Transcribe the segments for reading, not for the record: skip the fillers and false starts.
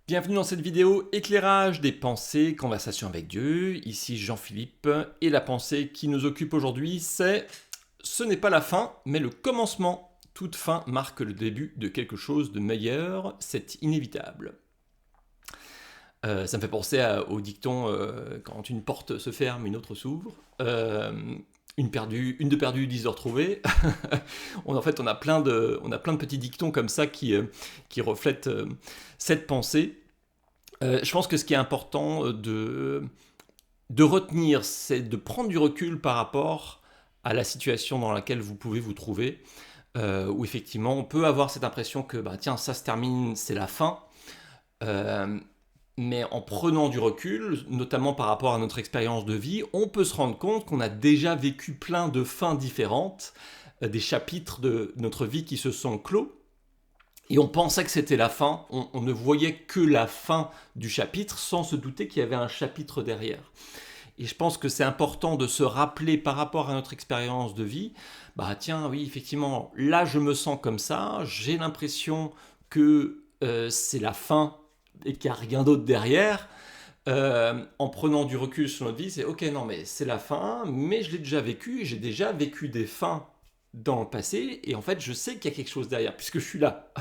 Bienvenue dans cette vidéo éclairage des pensées, conversation avec Dieu. Ici Jean-Philippe et la pensée qui nous occupe aujourd'hui c'est « Ce n'est pas la fin, mais le commencement. Toute fin marque le début de quelque chose de meilleur, c'est inévitable. » Ça me fait penser au dicton quand une porte se ferme, une autre s'ouvre. Une de perdue, 10 de retrouvée. En fait, on a plein de petits dictons comme ça qui reflètent cette pensée. Je pense que ce qui est important de retenir, c'est de prendre du recul par rapport à la situation dans laquelle vous pouvez vous trouver, où effectivement on peut avoir cette impression que tiens, ça se termine, c'est la fin. Mais en prenant du recul, notamment par rapport à notre expérience de vie, on peut se rendre compte qu'on a déjà vécu plein de fins différentes, des chapitres de notre vie qui se sont clos, et on pensait que c'était la fin, on ne voyait que la fin du chapitre sans se douter qu'il y avait un chapitre derrière. Et je pense que c'est important de se rappeler par rapport à notre expérience de vie, tiens, oui, effectivement, là je me sens comme ça, j'ai l'impression que c'est la fin et qu'il n'y a rien d'autre derrière. En prenant du recul sur notre vie, c'est ok, non mais c'est la fin, mais je l'ai déjà vécu, j'ai déjà vécu des fins dans le passé, et en fait je sais qu'il y a quelque chose derrière, puisque je suis là.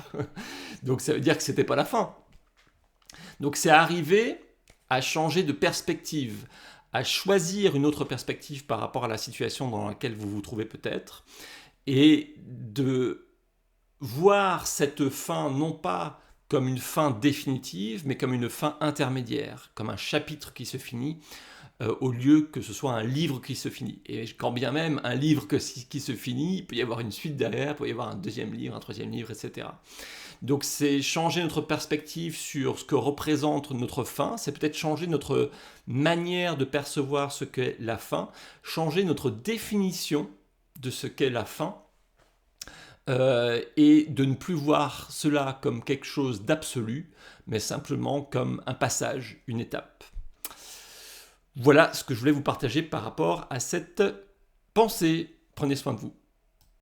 Donc ça veut dire que c'était pas la fin. Donc c'est arriver à changer de perspective, à choisir une autre perspective par rapport à la situation dans laquelle vous vous trouvez peut-être, et de voir cette fin non pas comme une fin définitive, mais comme une fin intermédiaire, comme un chapitre qui se finit, au lieu que ce soit un livre qui se finit. Et quand bien même un livre qui se finit, il peut y avoir une suite derrière, il peut y avoir un deuxième livre, un troisième livre, etc. Donc c'est changer notre perspective sur ce que représente notre fin, c'est peut-être changer notre manière de percevoir ce qu'est la fin, changer notre définition de ce qu'est la fin, et de ne plus voir cela comme quelque chose d'absolu, mais simplement comme un passage, une étape. Voilà ce que je voulais vous partager par rapport à cette pensée. Prenez soin de vous.